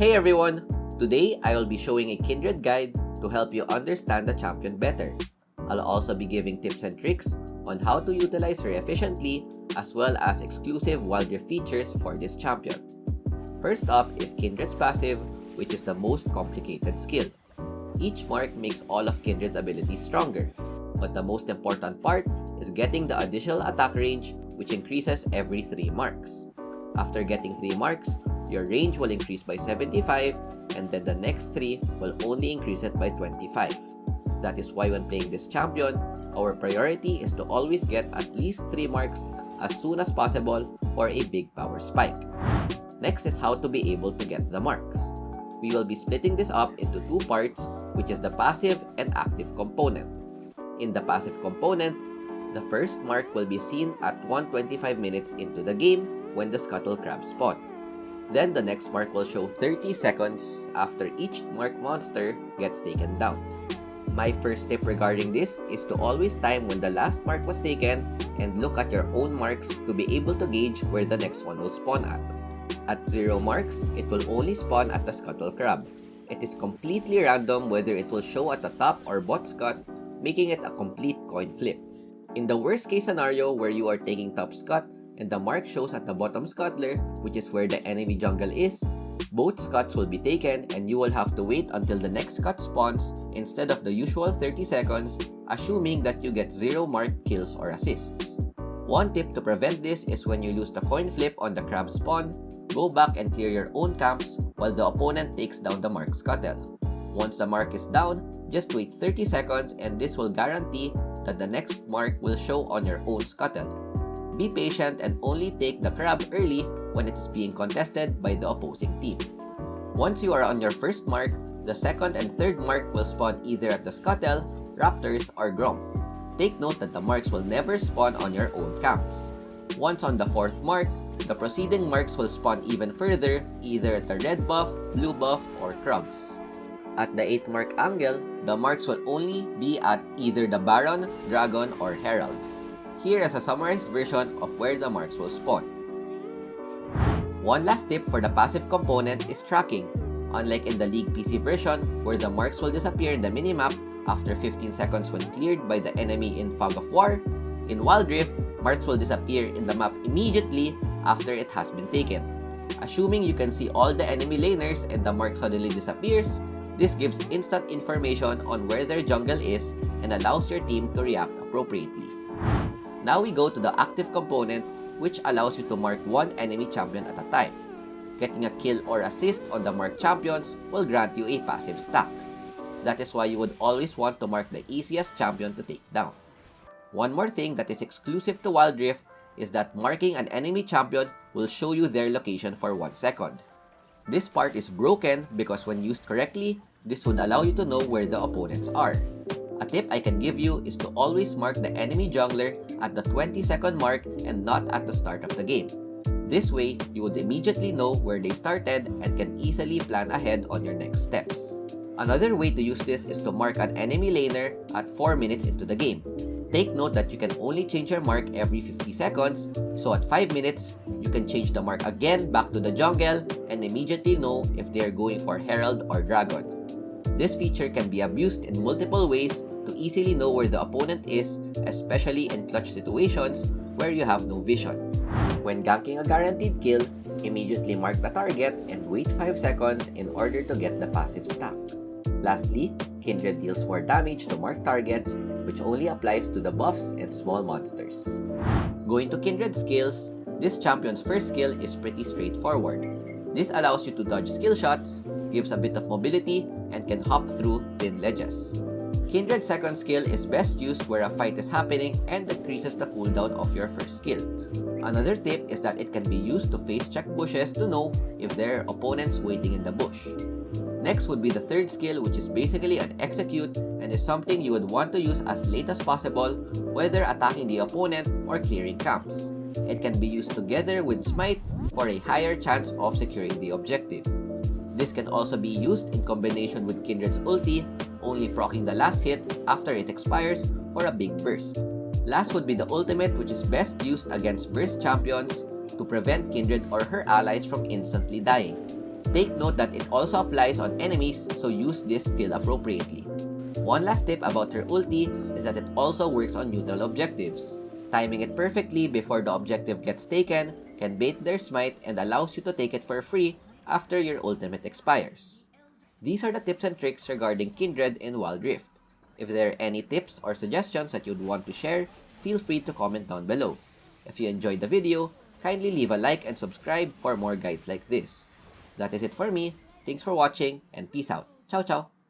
Hey everyone! Today, I will be showing a Kindred guide to help you understand the champion better. I'll also be giving tips and tricks on how to utilize her efficiently as well as exclusive wildrift features for this champion. First up is Kindred's passive, which is the most complicated skill. Each mark makes all of Kindred's abilities stronger, but the most important part is getting the additional attack range, which increases every 3 marks. After getting 3 marks, your range will increase by 75, and then the next 3 will only increase it by 25. That is why when playing this champion, our priority is to always get at least 3 marks as soon as possible for a big power spike. Next is how to be able to get the marks. We will be splitting this up into 2 parts, which is the passive and active component. In the passive component, the first mark will be seen at 125 minutes into the game when the scuttle crabs spawn. Then the next mark will show 30 seconds after each mark monster gets taken down. My first tip regarding this is to always time when the last mark was taken and look at your own marks to be able to gauge where the next one will spawn at. At 0 marks, it will only spawn at the scuttle crab. It is completely random whether it will show at the top or bot scut, making it a complete coin flip. In the worst case scenario where you are taking top scut and the mark shows at the bottom scuttler, which is where the enemy jungle is, both scuts will be taken and you will have to wait until the next scut spawns instead of the usual 30 seconds, assuming that you get 0 mark kills or assists. One tip to prevent this is when you lose the coin flip on the crab spawn, go back and clear your own camps while the opponent takes down the mark scuttle. Once the mark is down, just wait 30 seconds and this will guarantee that the next mark will show on your own scuttle. Be patient and only take the crab early when it is being contested by the opposing team. Once you are on your first mark, the second and third mark will spawn either at the scuttle, raptors, or grom. Take note that the marks will never spawn on your own camps. Once on the 4th mark, the preceding marks will spawn even further, either at the red buff, blue buff, or krugs. At the 8th mark angle, the marks will only be at either the Baron, Dragon, or Herald. Here is a summarized version of where the marks will spawn. One last tip for the passive component is tracking. Unlike in the League PC version, where the marks will disappear in the minimap after 15 seconds when cleared by the enemy in Fog of War, in Wildrift, marks will disappear in the map immediately after it has been taken. Assuming you can see all the enemy laners and the mark suddenly disappears, this gives instant information on where their jungle is and allows your team to react appropriately. Now we go to the active component, which allows you to mark one enemy champion at a time. Getting a kill or assist on the marked champions will grant you a passive stack. That is why you would always want to mark the easiest champion to take down. One more thing that is exclusive to Wildrift is that marking an enemy champion will show you their location for 1 second. This part is broken because when used correctly, this would allow you to know where the opponents are. A tip I can give you is to always mark the enemy jungler at the 20-second mark and not at the start of the game. This way, you would immediately know where they started and can easily plan ahead on your next steps. Another way to use this is to mark an enemy laner at 4 minutes into the game. Take note that you can only change your mark every 50 seconds, so at 5 minutes, you can change the mark again back to the jungle and immediately know if they are going for Herald or Dragon. This feature can be abused in multiple ways to easily know where the opponent is, especially in clutch situations where you have no vision. When ganking a guaranteed kill, immediately mark the target and wait 5 seconds in order to get the passive stack. Lastly, Kindred deals more damage to marked targets, which only applies to the buffs and small monsters. Going to Kindred skills, this champion's first skill is pretty straightforward. This allows you to dodge skill shots, gives a bit of mobility, and can hop through thin ledges. Kindred's second skill is best used where a fight is happening and decreases the cooldown of your first skill. Another tip is that it can be used to face check bushes to know if there are opponents waiting in the bush. Next would be the third skill, which is basically an execute and is something you would want to use as late as possible, whether attacking the opponent or clearing camps. It can be used together with smite for a higher chance of securing the objective. This can also be used in combination with Kindred's ulti, only proccing the last hit after it expires for a big burst. Last would be the ultimate, which is best used against burst champions to prevent Kindred or her allies from instantly dying. Take note that it also applies on enemies, so use this skill appropriately. One last tip about her ulti is that it also works on neutral objectives. Timing it perfectly before the objective gets taken can bait their smite and allows you to take it for free after your ultimate expires. These are the tips and tricks regarding Kindred in Wild Rift. If there are any tips or suggestions that you'd want to share, feel free to comment down below. If you enjoyed the video, kindly leave a like and subscribe for more guides like this. That is it for me. Thanks for watching and peace out. Ciao ciao!